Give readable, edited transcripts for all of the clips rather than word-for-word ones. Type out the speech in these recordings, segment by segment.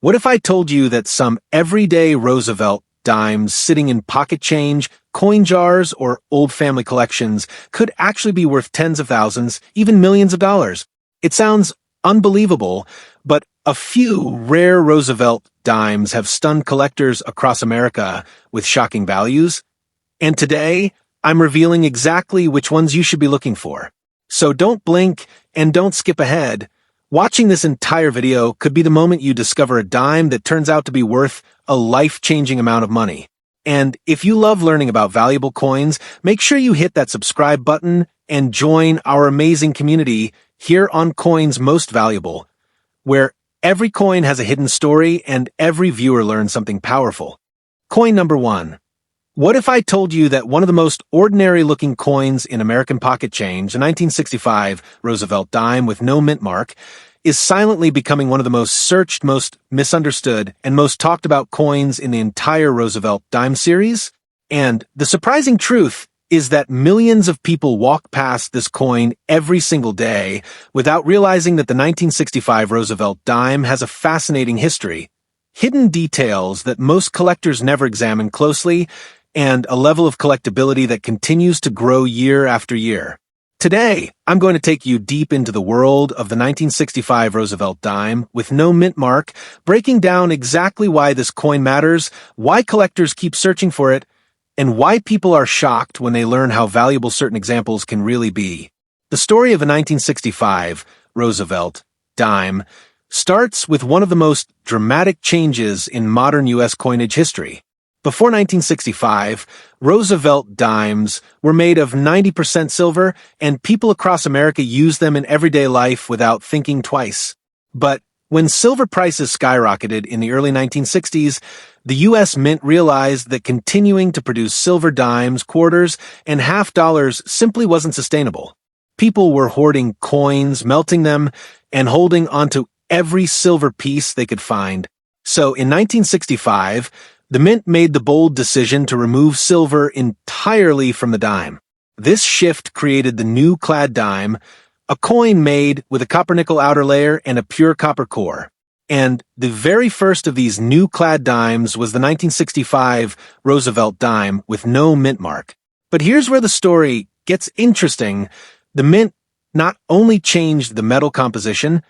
What if I told you that some everyday Roosevelt dimes sitting in pocket change, coin jars, or old family collections could actually be worth tens of thousands, even millions of dollars? It sounds unbelievable, but a few rare Roosevelt dimes have stunned collectors across America with shocking values. And today, I'm revealing exactly which ones you should be looking for. So don't blink and don't skip ahead. Watching this entire video could be the moment you discover a dime that turns out to be worth a life-changing amount of money. And if you love learning about valuable coins, make sure you hit that subscribe button and join our amazing community here on Coins Most Valuable, where every coin has a hidden story and every viewer learns something powerful. Coin number 1. What if I told you that one of the most ordinary-looking coins in American pocket change, a 1965 Roosevelt dime with no mint mark, is silently becoming one of the most searched, most misunderstood, and most talked about coins in the entire Roosevelt dime series? And the surprising truth is that millions of people walk past this coin every single day without realizing that the 1965 Roosevelt dime has a fascinating history, hidden details that most collectors never examine closely, and a level of collectability that continues to grow year after year. Today, I'm going to take you deep into the world of the 1965 Roosevelt dime with no mint mark, breaking down exactly why this coin matters, why collectors keep searching for it, and why people are shocked when they learn how valuable certain examples can really be. The story of a 1965 Roosevelt dime starts with one of the most dramatic changes in modern U.S. coinage history. Before 1965, Roosevelt dimes were made of 90% silver, and people across America used them in everyday life without thinking twice. But when silver prices skyrocketed in the early 1960s, the U.S. Mint realized that continuing to produce silver dimes, quarters, and half dollars simply wasn't sustainable. People were hoarding coins, melting them, and holding onto every silver piece they could find. So in 1965, the Mint made the bold decision to remove silver entirely from the dime. This shift created the new clad dime, a coin made with a copper-nickel outer layer and a pure copper core. And the very first of these new clad dimes was the 1965 Roosevelt dime with no mint mark. But here's where the story gets interesting. The Mint not only changed the metal composition,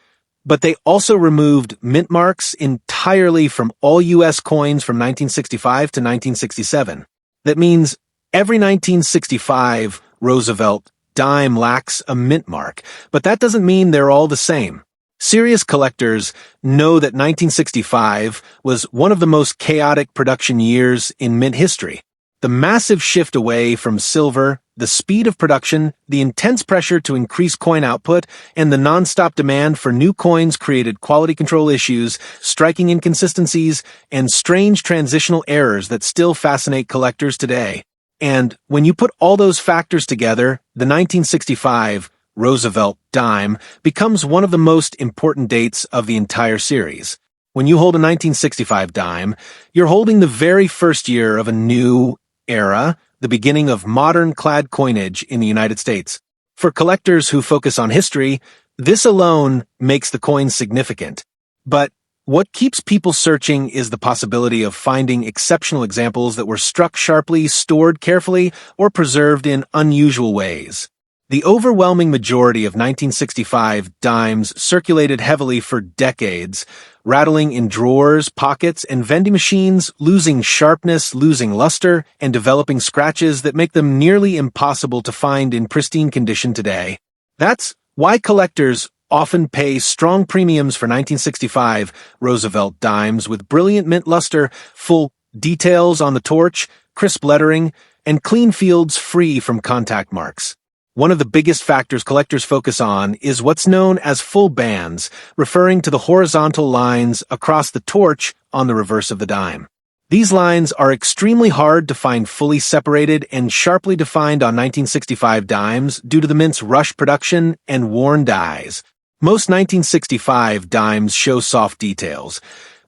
but they also removed mint marks entirely from all U.S. coins from 1965 to 1967. That means every 1965 Roosevelt dime lacks a mint mark, but that doesn't mean they're all the same. Serious collectors know that 1965 was one of the most chaotic production years in mint history. The massive shift away from silver, the speed of production, the intense pressure to increase coin output, and the non-stop demand for new coins created quality control issues, striking inconsistencies, and strange transitional errors that still fascinate collectors today. And when you put all those factors together, the 1965 Roosevelt dime becomes one of the most important dates of the entire series. When you hold a 1965 dime, you're holding the very first year of a new era, the beginning of modern clad coinage in the United States. For collectors who focus on history, this alone makes the coin significant. But what keeps people searching is the possibility of finding exceptional examples that were struck sharply, stored carefully, or preserved in unusual ways. The overwhelming majority of 1965 dimes circulated heavily for decades, rattling in drawers, pockets, and vending machines, losing sharpness, losing luster, and developing scratches that make them nearly impossible to find in pristine condition today. That's why collectors often pay strong premiums for 1965 Roosevelt dimes with brilliant mint luster, full details on the torch, crisp lettering, and clean fields free from contact marks. One of the biggest factors collectors focus on is what's known as full bands, referring to the horizontal lines across the torch on the reverse of the dime. These lines are extremely hard to find fully separated and sharply defined on 1965 dimes due to the Mint's rush production and worn dies. Most 1965 dimes show soft details,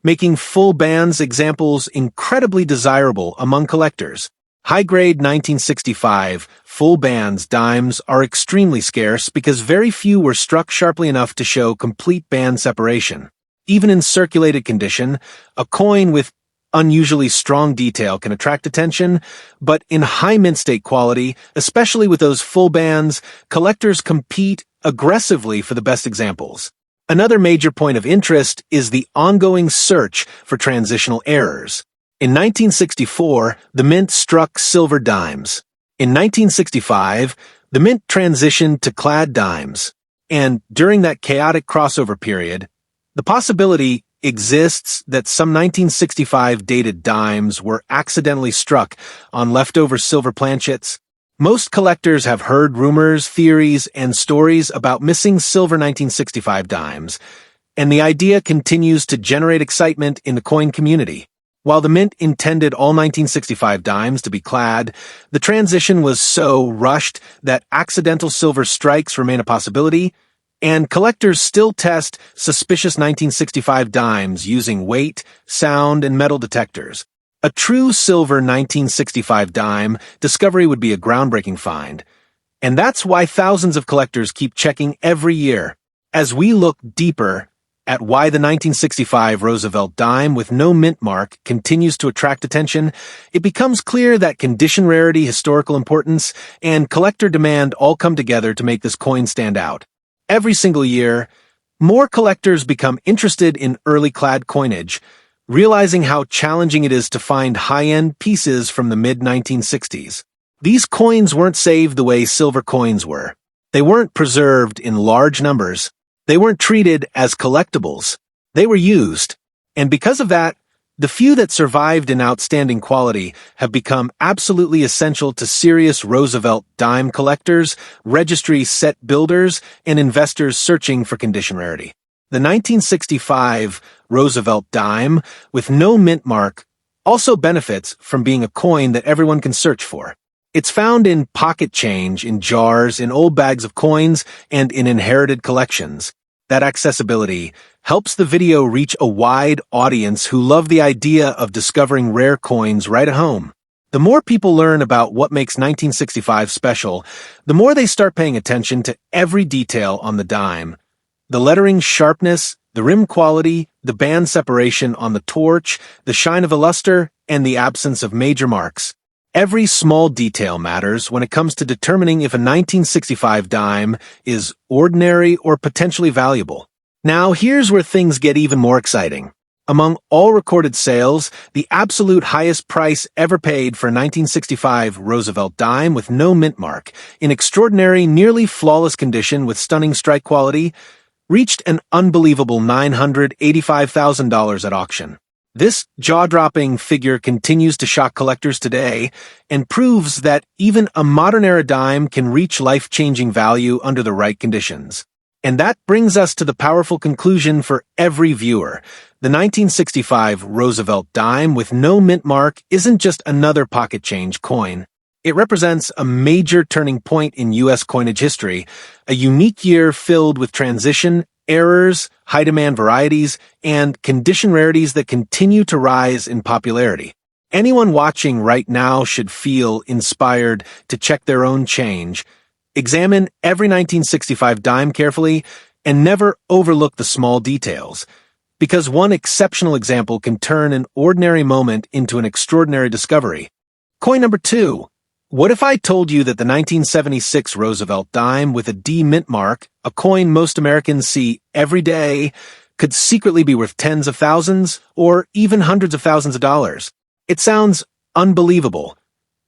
making full bands examples incredibly desirable among collectors. High-grade 1965 full bands dimes are extremely scarce because very few were struck sharply enough to show complete band separation. Even in circulated condition, a coin with unusually strong detail can attract attention, but in high mint state quality, especially with those full bands, collectors compete aggressively for the best examples. Another major point of interest is the ongoing search for transitional errors. In 1964, the mint struck silver dimes. In 1965, the mint transitioned to clad dimes. And during that chaotic crossover period, the possibility exists that some 1965 dated dimes were accidentally struck on leftover silver planchets. Most collectors have heard rumors, theories, and stories about missing silver 1965 dimes, and the idea continues to generate excitement in the coin community. While the mint intended all 1965 dimes to be clad, the transition was so rushed that accidental silver strikes remain a possibility, and collectors still test suspicious 1965 dimes using weight, sound, and metal detectors. A true silver 1965 dime discovery would be a groundbreaking find. And that's why thousands of collectors keep checking every year. As we look deeper at why the 1965 Roosevelt dime with no mint mark continues to attract attention, it becomes clear that condition rarity, historical importance, and collector demand all come together to make this coin stand out. Every single year, more collectors become interested in early clad coinage, realizing how challenging it is to find high-end pieces from the mid-1960s. These coins weren't saved the way silver coins were. They weren't preserved in large numbers. They weren't treated as collectibles. They were used. And because of that, the few that survived in outstanding quality have become absolutely essential to serious Roosevelt dime collectors, registry set builders, and investors searching for condition rarity. The 1965 Roosevelt dime with no mint mark also benefits from being a coin that everyone can search for. It's found in pocket change, in jars, in old bags of coins, and in inherited collections. That accessibility helps the video reach a wide audience who love the idea of discovering rare coins right at home. The more people learn about what makes 1965 special, the more they start paying attention to every detail on the dime. The lettering sharpness, the rim quality, the band separation on the torch, the shine of a luster, and the absence of major marks. Every small detail matters when it comes to determining if a 1965 dime is ordinary or potentially valuable. Now, here's where things get even more exciting. Among all recorded sales, the absolute highest price ever paid for a 1965 Roosevelt dime with no mint mark, in extraordinary, nearly flawless condition with stunning strike quality, reached an unbelievable $985,000 at auction. This jaw-dropping figure continues to shock collectors today and proves that even a modern-era dime can reach life-changing value under the right conditions. And that brings us to the powerful conclusion for every viewer. The 1965 Roosevelt dime with no mint mark isn't just another pocket change coin. It represents a major turning point in U.S. coinage history, a unique year filled with transition, errors, high-demand varieties, and condition rarities that continue to rise in popularity. Anyone watching right now should feel inspired to check their own change, examine every 1965 dime carefully, and never overlook the small details, because one exceptional example can turn an ordinary moment into an extraordinary discovery. Coin number 2. What if I told you that the 1976 Roosevelt dime with a D mint mark, a coin most Americans see every day, could secretly be worth tens of thousands or even hundreds of thousands of dollars? It sounds unbelievable,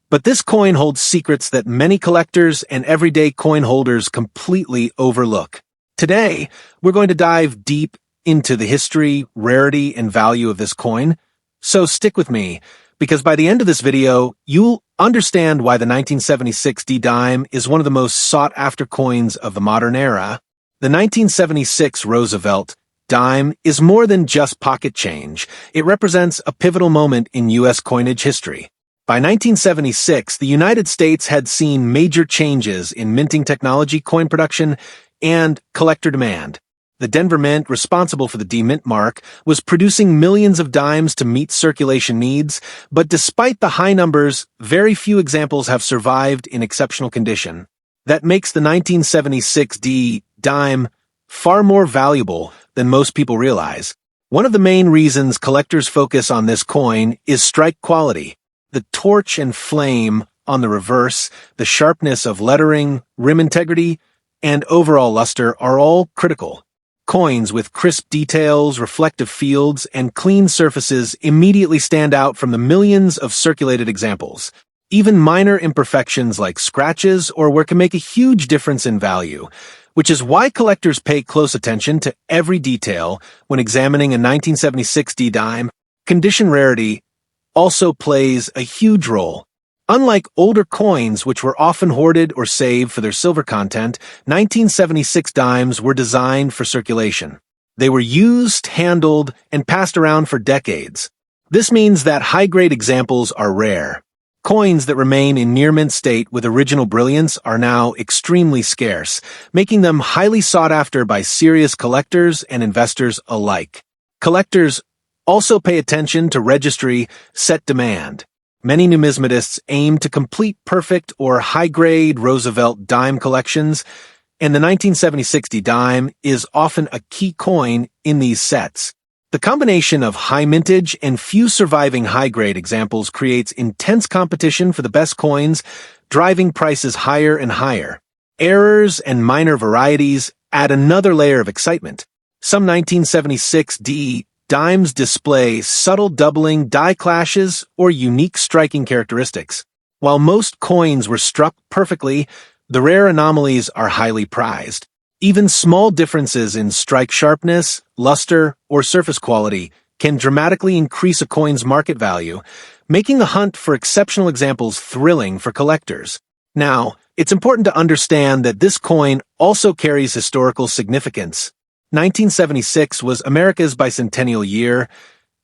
but this coin holds secrets that many collectors and everyday coin holders completely overlook. Today, we're going to dive deep into the history, rarity, and value of this coin, so stick with me, because by the end of this video, you'll understand why the 1976 D-dime is one of the most sought-after coins of the modern era. The 1976 Roosevelt dime is more than just pocket change. It represents a pivotal moment in U.S. coinage history. By 1976, the United States had seen major changes in minting technology, coin production, and collector demand. The Denver Mint, responsible for the D-Mint mark, was producing millions of dimes to meet circulation needs, but despite the high numbers, very few examples have survived in exceptional condition. That makes the 1976 D-dime far more valuable than most people realize. One of the main reasons collectors focus on this coin is strike quality. The torch and flame on the reverse, the sharpness of lettering, rim integrity, and overall luster are all critical. Coins with crisp details, reflective fields, and clean surfaces immediately stand out from the millions of circulated examples. Even minor imperfections like scratches or work can make a huge difference in value, which is why collectors pay close attention to every detail when examining a 1976 D-dime. Condition rarity also plays a huge role. Unlike older coins, which were often hoarded or saved for their silver content, 1976 dimes were designed for circulation. They were used, handled, and passed around for decades. This means that high-grade examples are rare. Coins that remain in near-mint state with original brilliance are now extremely scarce, making them highly sought after by serious collectors and investors alike. Collectors also pay attention to registry set demand. Many numismatists aim to complete perfect or high-grade Roosevelt dime collections, and the 1976 dime is often a key coin in these sets. The combination of high mintage and few surviving high-grade examples creates intense competition for the best coins, driving prices higher and higher. Errors and minor varieties add another layer of excitement. Some 1976 dimes display subtle doubling, die clashes, or unique striking characteristics. While most coins were struck perfectly, the rare anomalies are highly prized. Even small differences in strike sharpness, luster, or surface quality can dramatically increase a coin's market value, making the hunt for exceptional examples thrilling for collectors. Now, it's important to understand that this coin also carries historical significance. 1976 was America's bicentennial year,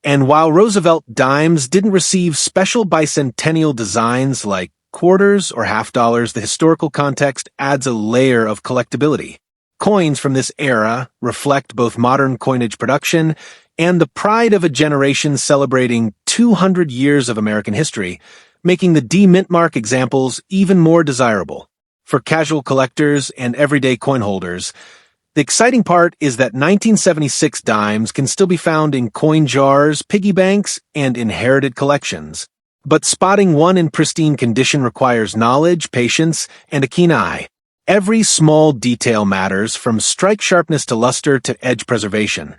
and while Roosevelt dimes didn't receive special bicentennial designs like quarters or half dollars, the historical context adds a layer of collectability. Coins from this era reflect both modern coinage production and the pride of a generation celebrating 200 years of American history, making the D-mintmark examples even more desirable. For casual collectors and everyday coin holders, the exciting part is that 1976 dimes can still be found in coin jars, piggy banks, and inherited collections. But spotting one in pristine condition requires knowledge, patience, and a keen eye. Every small detail matters, from strike sharpness to luster to edge preservation,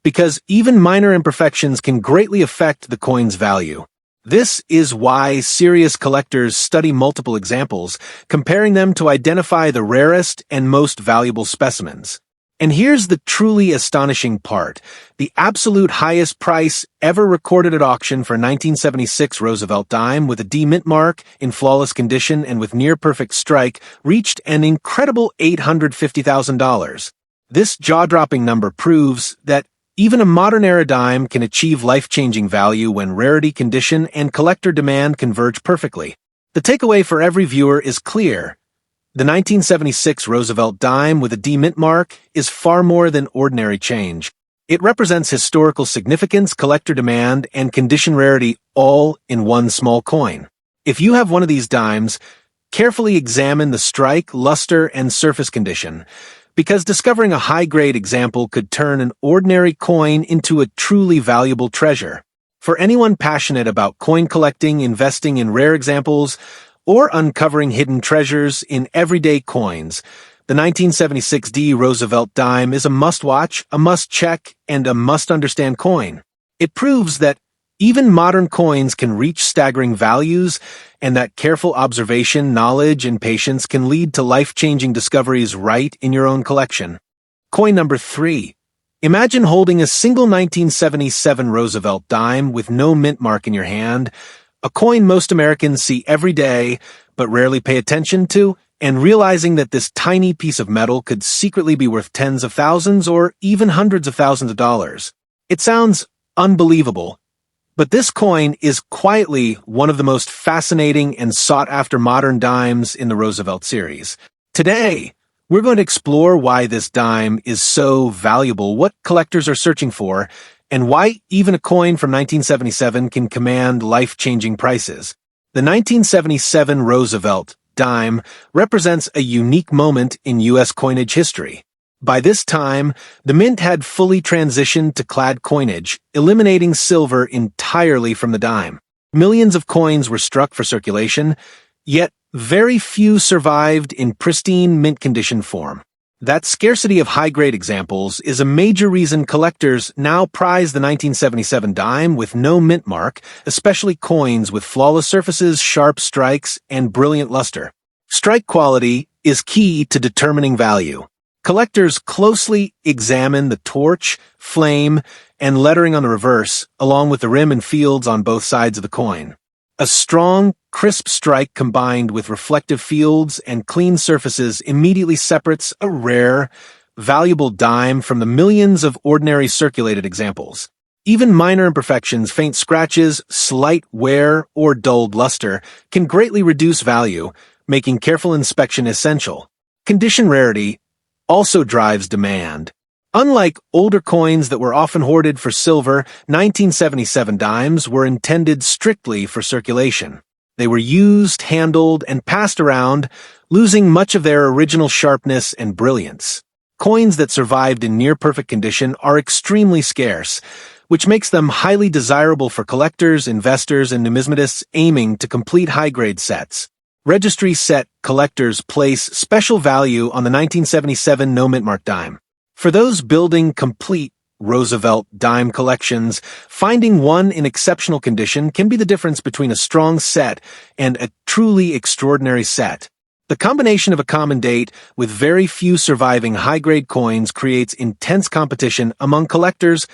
because even minor imperfections can greatly affect the coin's value. This is why serious collectors study multiple examples, comparing them to identify the rarest and most valuable specimens. And here's the truly astonishing part. The absolute highest price ever recorded at auction for a 1976 Roosevelt dime with a D-mintmark in flawless condition and with near-perfect strike reached an incredible $850,000. This jaw-dropping number proves that even a modern-era dime can achieve life-changing value when rarity, condition, and collector demand converge perfectly. The takeaway for every viewer is clear. The 1976 Roosevelt dime with a D-mintmark is far more than ordinary change. It represents historical significance, collector demand, and condition rarity all in one small coin. If you have one of these dimes, carefully examine the strike, luster, and surface condition, because discovering a high-grade example could turn an ordinary coin into a truly valuable treasure. For anyone passionate about coin collecting, investing in rare examples, or uncovering hidden treasures in everyday coins, the 1976 Roosevelt dime is a must-watch, a must-check, and a must-understand coin. It proves that even modern coins can reach staggering values, and that careful observation, knowledge, and patience can lead to life-changing discoveries right in your own collection. Coin number 3. Imagine holding a single 1977 Roosevelt dime with no mint mark in your hand, a coin most Americans see every day but rarely pay attention to, and realizing that this tiny piece of metal could secretly be worth tens of thousands or even hundreds of thousands of dollars. It sounds unbelievable, but this coin is quietly one of the most fascinating and sought-after modern dimes in the Roosevelt series. Today, we're going to explore why this dime is so valuable, what collectors are searching for, and why even a coin from 1977 can command life-changing prices. The 1977 Roosevelt dime represents a unique moment in U.S. coinage history. By this time, the mint had fully transitioned to clad coinage, eliminating silver entirely from the dime. Millions of coins were struck for circulation, yet very few survived in pristine mint condition form. That scarcity of high-grade examples is a major reason collectors now prize the 1977 dime with no mint mark, especially coins with flawless surfaces, sharp strikes, and brilliant luster. Strike quality is key to determining value. Collectors closely examine the torch, flame, and lettering on the reverse, along with the rim and fields on both sides of the coin. A strong, crisp strike combined with reflective fields and clean surfaces immediately separates a rare, valuable dime from the millions of ordinary circulated examples. Even minor imperfections, faint scratches, slight wear, or dulled luster can greatly reduce value, making careful inspection essential. Condition rarity also drives demand. Unlike older coins that were often hoarded for silver, 1977 dimes were intended strictly for circulation. They were used, handled, and passed around, losing much of their original sharpness and brilliance. Coins that survived in near-perfect condition are extremely scarce, which makes them highly desirable for collectors, investors, and numismatists aiming to complete high-grade sets. Registry set collectors place special value on the 1977 no mint mark dime. For those building complete Roosevelt dime collections, finding one in exceptional condition can be the difference between a strong set and a truly extraordinary set. The combination of a common date with very few surviving high-grade coins creates intense competition among collectors,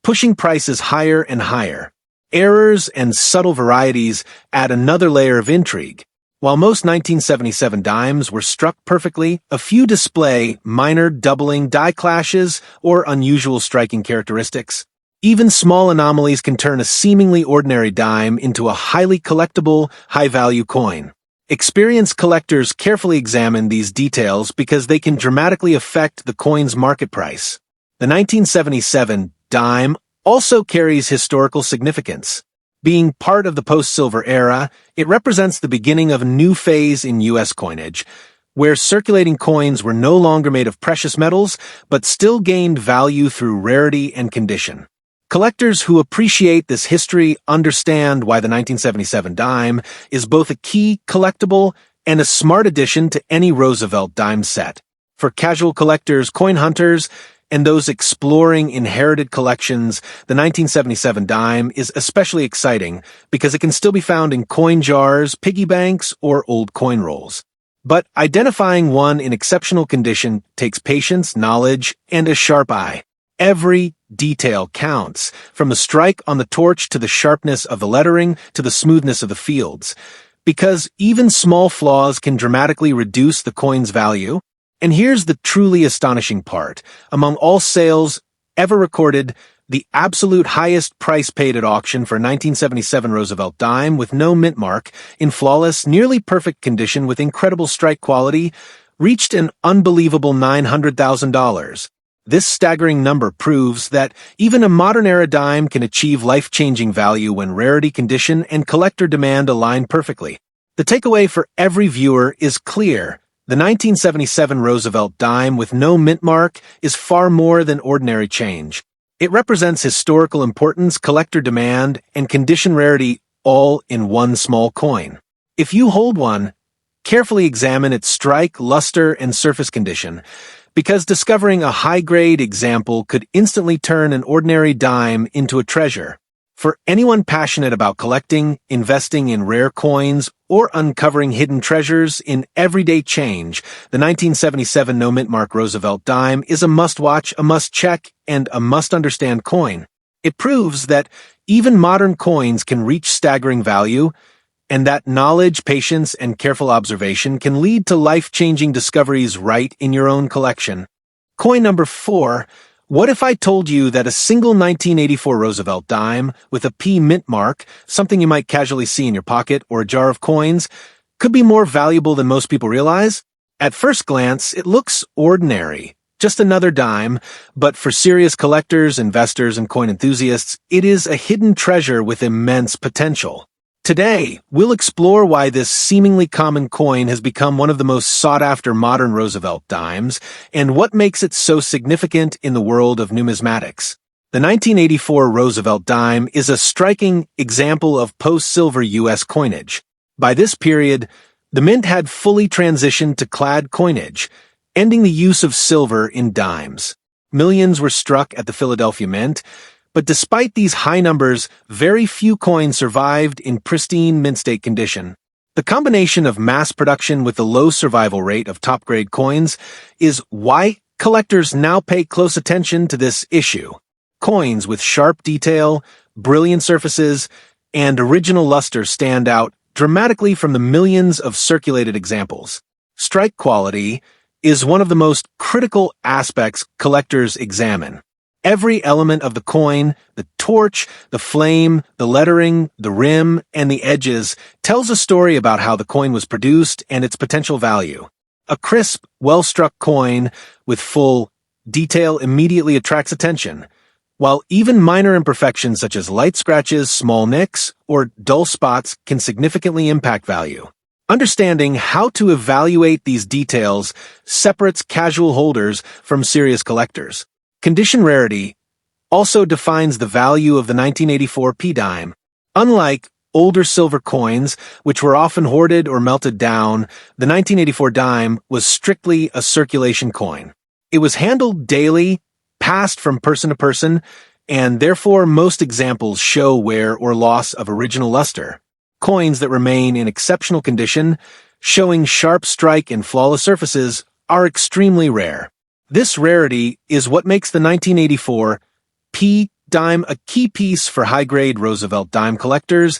pushing prices higher and higher. Errors and subtle varieties add another layer of intrigue. While most 1977 dimes were struck perfectly, a few display minor doubling die clashes or unusual striking characteristics. Even small anomalies can turn a seemingly ordinary dime into a highly collectible, high-value coin. Experienced collectors carefully examine these details because they can dramatically affect the coin's market price. The 1977 dime also carries historical significance. Being part of the post-silver era, it represents the beginning of a new phase in U.S. coinage, where circulating coins were no longer made of precious metals, but still gained value through rarity and condition. Collectors who appreciate this history understand why the 1977 dime is both a key collectible and a smart addition to any Roosevelt dime set. For casual collectors, coin hunters, and those exploring inherited collections, the 1977 dime is especially exciting because it can still be found in coin jars, piggy banks, or old coin rolls. But identifying one in exceptional condition takes patience, knowledge, and a sharp eye. Every detail counts, from the strike on the torch to the sharpness of the lettering to the smoothness of the fields, because even small flaws can dramatically reduce the coin's value. And here's the truly astonishing part. Among all sales ever recorded, the absolute highest price paid at auction for a 1977 Roosevelt dime with no mint mark, in flawless, nearly perfect condition with incredible strike quality, reached an unbelievable $900,000. This staggering number proves that even a modern-era dime can achieve life-changing value when rarity, condition, and collector demand align perfectly. The takeaway for every viewer is clear. The 1977 Roosevelt dime with no mint mark is far more than ordinary change. It represents historical importance, collector demand, and condition rarity all in one small coin. If you hold one, carefully examine its strike, luster, and surface condition, because discovering a high-grade example could instantly turn an ordinary dime into a treasure. For anyone passionate about collecting, investing in rare coins, or uncovering hidden treasures in everyday change, the 1977 no mint mark Roosevelt dime is a must-watch, a must-check, and a must-understand coin. It proves that even modern coins can reach staggering value, and that knowledge, patience, and careful observation can lead to life-changing discoveries right in your own collection. Coin number 4. What if I told you that a single 1984 Roosevelt dime with a P mint mark, something you might casually see in your pocket or a jar of coins, could be more valuable than most people realize? At first glance, it looks ordinary, just another dime, but for serious collectors, investors, and coin enthusiasts, it is a hidden treasure with immense potential. Today, we'll explore why this seemingly common coin has become one of the most sought-after modern Roosevelt dimes, and what makes it so significant in the world of numismatics. The 1984 Roosevelt dime is a striking example of post-silver U.S. coinage. By this period, the mint had fully transitioned to clad coinage, ending the use of silver in dimes. Millions were struck at the Philadelphia Mint, but despite these high numbers, very few coins survived in pristine mint state condition. The combination of mass production with the low survival rate of top-grade coins is why collectors now pay close attention to this issue. Coins with sharp detail, brilliant surfaces, and original luster stand out dramatically from the millions of circulated examples. Strike quality is one of the most critical aspects collectors examine. Every element of the coin, the torch, the flame, the lettering, the rim, and the edges tells a story about how the coin was produced and its potential value. A crisp, well-struck coin with full detail immediately attracts attention, while even minor imperfections such as light scratches, small nicks, or dull spots can significantly impact value. Understanding how to evaluate these details separates casual holders from serious collectors. Condition rarity also defines the value of the 1984 p-dime. Unlike older silver coins, which were often hoarded or melted down, the 1984 dime was strictly a circulation coin. It was handled daily, passed from person to person, and therefore most examples show wear or loss of original luster. Coins that remain in exceptional condition, showing sharp strike and flawless surfaces, are extremely rare. This rarity is what makes the 1984 p-dime a key piece for high-grade Roosevelt dime collectors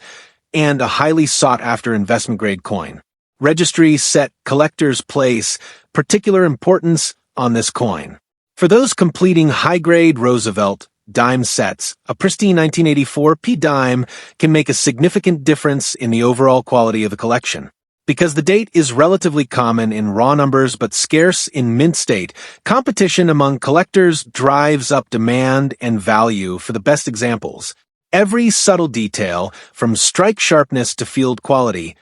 and a highly sought-after investment-grade coin. Registries set collectors place particular importance on this coin. For those completing high-grade Roosevelt dime sets, a pristine 1984 p-dime can make a significant difference in the overall quality of the collection. Because the date is relatively common in raw numbers but scarce in mint state, competition among collectors drives up demand and value for the best examples. Every subtle detail, from strike sharpness to field quality,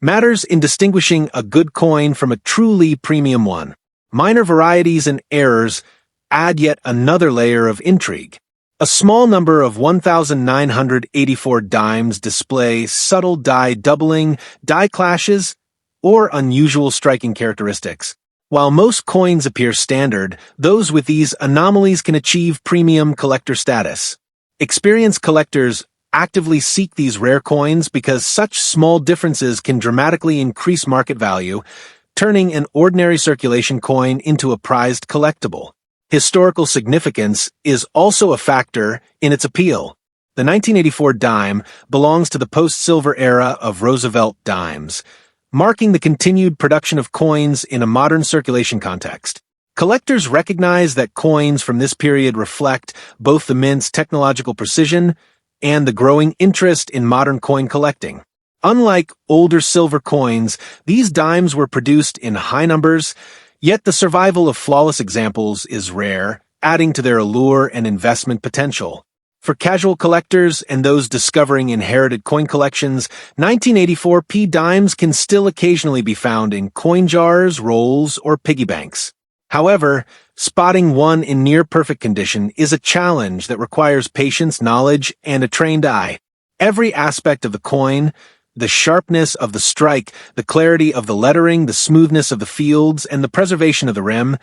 matters in distinguishing a good coin from a truly premium one. Minor varieties and errors add yet another layer of intrigue. A small number of 1,984 dimes display subtle die doubling, die clashes, or unusual striking characteristics. While most coins appear standard, those with these anomalies can achieve premium collector status. Experienced collectors actively seek these rare coins because such small differences can dramatically increase market value, turning an ordinary circulation coin into a prized collectible. Historical significance is also a factor in its appeal. The 1984 dime belongs to the post-silver era of Roosevelt dimes, marking the continued production of coins in a modern circulation context. Collectors recognize that coins from this period reflect both the mint's technological precision and the growing interest in modern coin collecting. Unlike older silver coins, these dimes were produced in high numbers, yet the survival of flawless examples is rare, adding to their allure and investment potential. For casual collectors and those discovering inherited coin collections, 1984 p-dimes can still occasionally be found in coin jars, rolls, or piggy banks. However, spotting one in near-perfect condition is a challenge that requires patience, knowledge, and a trained eye. Every aspect of the coin, the sharpness of the strike, the clarity of the lettering, the smoothness of the fields, and the preservation of the rim,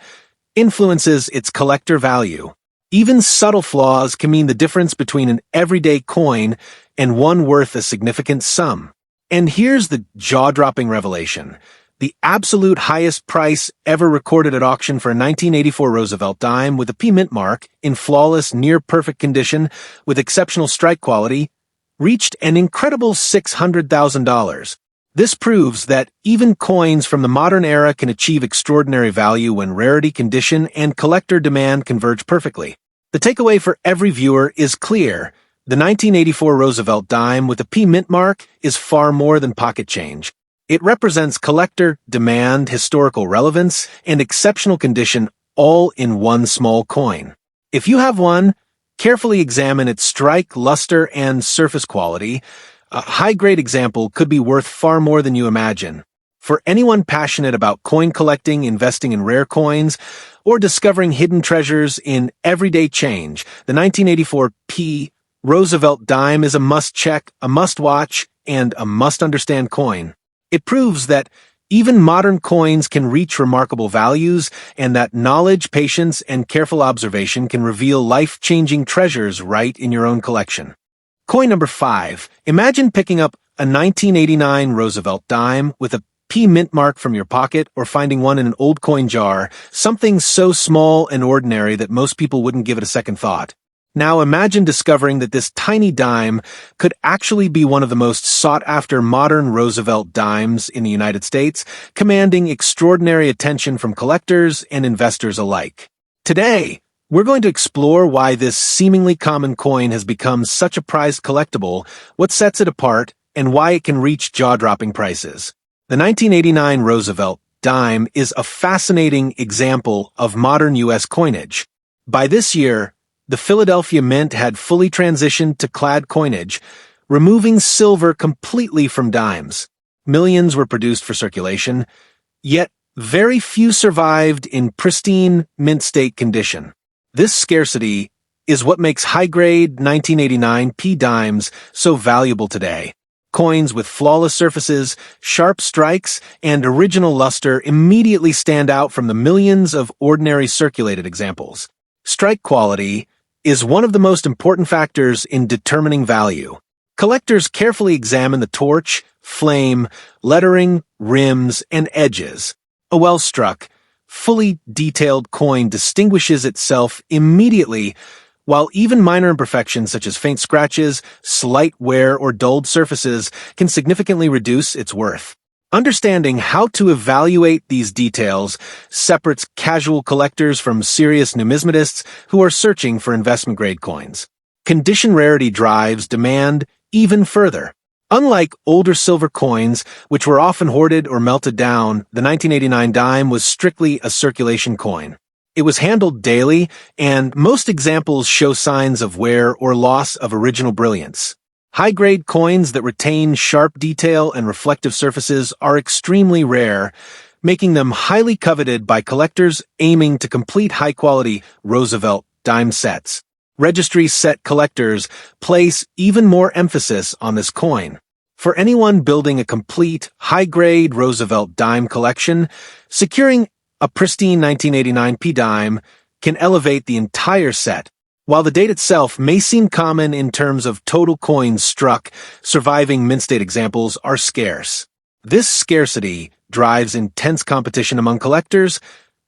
influences its collector value. Even subtle flaws can mean the difference between an everyday coin and one worth a significant sum. And here's the jaw-dropping revelation. The absolute highest price ever recorded at auction for a 1984 Roosevelt dime with a P mint mark in flawless, near-perfect condition with exceptional strike quality reached an incredible $600,000. This proves that even coins from the modern era can achieve extraordinary value when rarity, condition, and collector demand converge perfectly. The takeaway for every viewer is clear. The 1984 Roosevelt dime with a P mint mark is far more than pocket change. It represents collector demand, historical relevance, and exceptional condition all in one small coin. If you have one, carefully examine its strike, luster, and surface quality. A high-grade example could be worth far more than you imagine. For anyone passionate about coin collecting, investing in rare coins, or discovering hidden treasures in everyday change, the 1984 Roosevelt Dime is a must-check, a must-watch, and a must-understand coin. It proves that even modern coins can reach remarkable values, and that knowledge, patience, and careful observation can reveal life-changing treasures right in your own collection. Coin number 5. Imagine picking up a 1989 Roosevelt Dime with a mint mark from your pocket, or finding one in an old coin jar, something so small and ordinary that most people wouldn't give it a second thought. Now imagine discovering that this tiny dime could actually be one of the most sought-after modern Roosevelt dimes in the United States, commanding extraordinary attention from collectors and investors alike. Today, we're going to explore why this seemingly common coin has become such a prized collectible, what sets it apart, and why it can reach jaw-dropping prices. The 1989 Roosevelt Dime is a fascinating example of modern U.S. coinage. By this year, the Philadelphia Mint had fully transitioned to clad coinage, removing silver completely from dimes. Millions were produced for circulation, yet very few survived in pristine mint state condition. This scarcity is what makes high-grade 1989 dimes so valuable today. Coins with flawless surfaces, sharp strikes, and original luster immediately stand out from the millions of ordinary circulated examples. Strike quality is one of the most important factors in determining value. Collectors carefully examine the torch, flame, lettering, rims, and edges. A well-struck, fully detailed coin distinguishes itself immediately, while even minor imperfections such as faint scratches, slight wear, or dulled surfaces can significantly reduce its worth. Understanding how to evaluate these details separates casual collectors from serious numismatists who are searching for investment-grade coins. Condition rarity drives demand even further. Unlike older silver coins, which were often hoarded or melted down, the 1989 dime was strictly a circulation coin. It was handled daily, and most examples show signs of wear or loss of original brilliance. High-grade coins that retain sharp detail and reflective surfaces are extremely rare, making them highly coveted by collectors aiming to complete high-quality Roosevelt dime sets. Registry set collectors place even more emphasis on this coin. For anyone building a complete, high-grade Roosevelt dime collection, securing a pristine 1989 dime can elevate the entire set. While the date itself may seem common in terms of total coins struck, surviving mint state examples are scarce. This scarcity drives intense competition among collectors,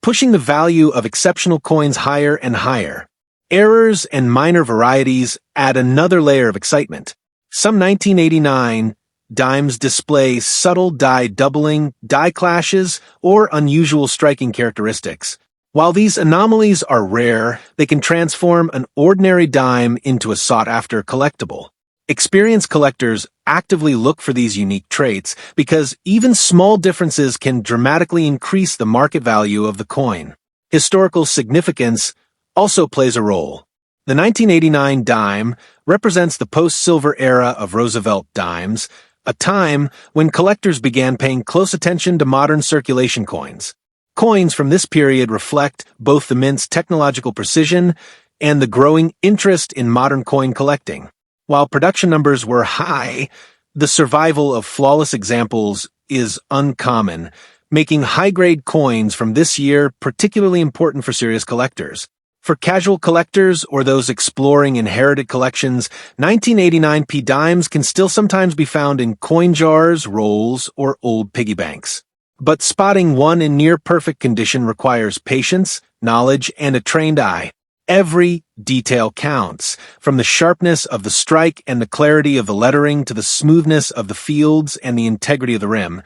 pushing the value of exceptional coins higher and higher. Errors and minor varieties add another layer of excitement. Some 1989 dimes display subtle die doubling, die clashes, or unusual striking characteristics. While these anomalies are rare, they can transform an ordinary dime into a sought-after collectible. Experienced collectors actively look for these unique traits because even small differences can dramatically increase the market value of the coin. Historical significance also plays a role. The 1989 dime represents the post-silver era of Roosevelt dimes, a time when collectors began paying close attention to modern circulation coins. Coins from this period reflect both the mint's technological precision and the growing interest in modern coin collecting. While production numbers were high, the survival of flawless examples is uncommon, making high-grade coins from this year particularly important for serious collectors. For casual collectors or those exploring inherited collections, 1989 dimes can still sometimes be found in coin jars, rolls, or old piggy banks. But spotting one in near-perfect condition requires patience, knowledge, and a trained eye. Every detail counts, from the sharpness of the strike and the clarity of the lettering to the smoothness of the fields and the integrity of the rim,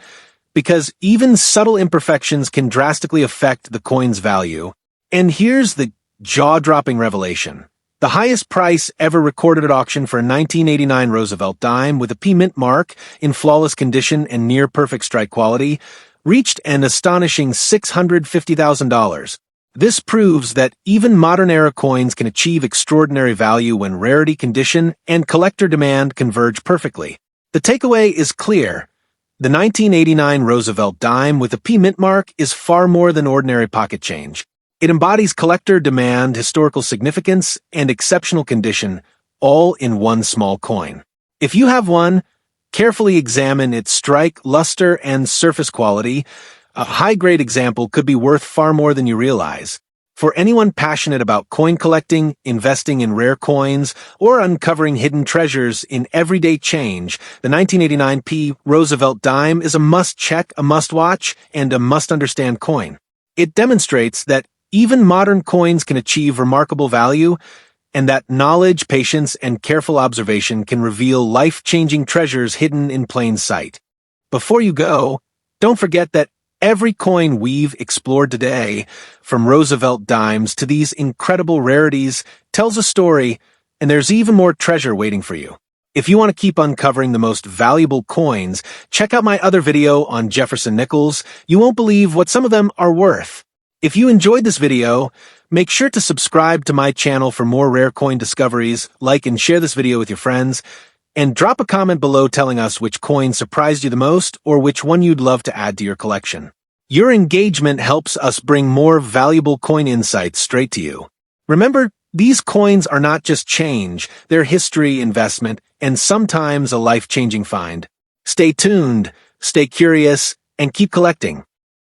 because even subtle imperfections can drastically affect the coin's value. And here's the jaw-dropping revelation. The highest price ever recorded at auction for a 1989 Roosevelt dime with a mint mark in flawless condition and near-perfect strike quality reached an astonishing $650,000. This proves that even modern-era coins can achieve extraordinary value when rarity, condition, and collector demand converge perfectly. The takeaway is clear. The 1989 Roosevelt dime with a P mint mark is far more than ordinary pocket change. It embodies collector demand, historical significance, and exceptional condition, all in one small coin. If you have one, carefully examine its strike, luster, and surface quality. A high-grade example could be worth far more than you realize. For anyone passionate about coin collecting, investing in rare coins, or uncovering hidden treasures in everyday change, the 1989 P Roosevelt dime is a must-check, a must-watch, and a must-understand coin. It demonstrates that even modern coins can achieve remarkable value, and that knowledge, patience, and careful observation can reveal life-changing treasures hidden in plain sight. Before you go, don't forget that every coin we've explored today, from Roosevelt dimes to these incredible rarities, tells a story, and there's even more treasure waiting for you. If you want to keep uncovering the most valuable coins, check out my other video on Jefferson Nickels. You won't believe what some of them are worth. If you enjoyed this video, make sure to subscribe to my channel for more rare coin discoveries, like and share this video with your friends, and drop a comment below telling us which coin surprised you the most or which one you'd love to add to your collection. Your engagement helps us bring more valuable coin insights straight to you. Remember, these coins are not just change, they're history, investment, and sometimes a life-changing find. Stay tuned, stay curious, and keep collecting.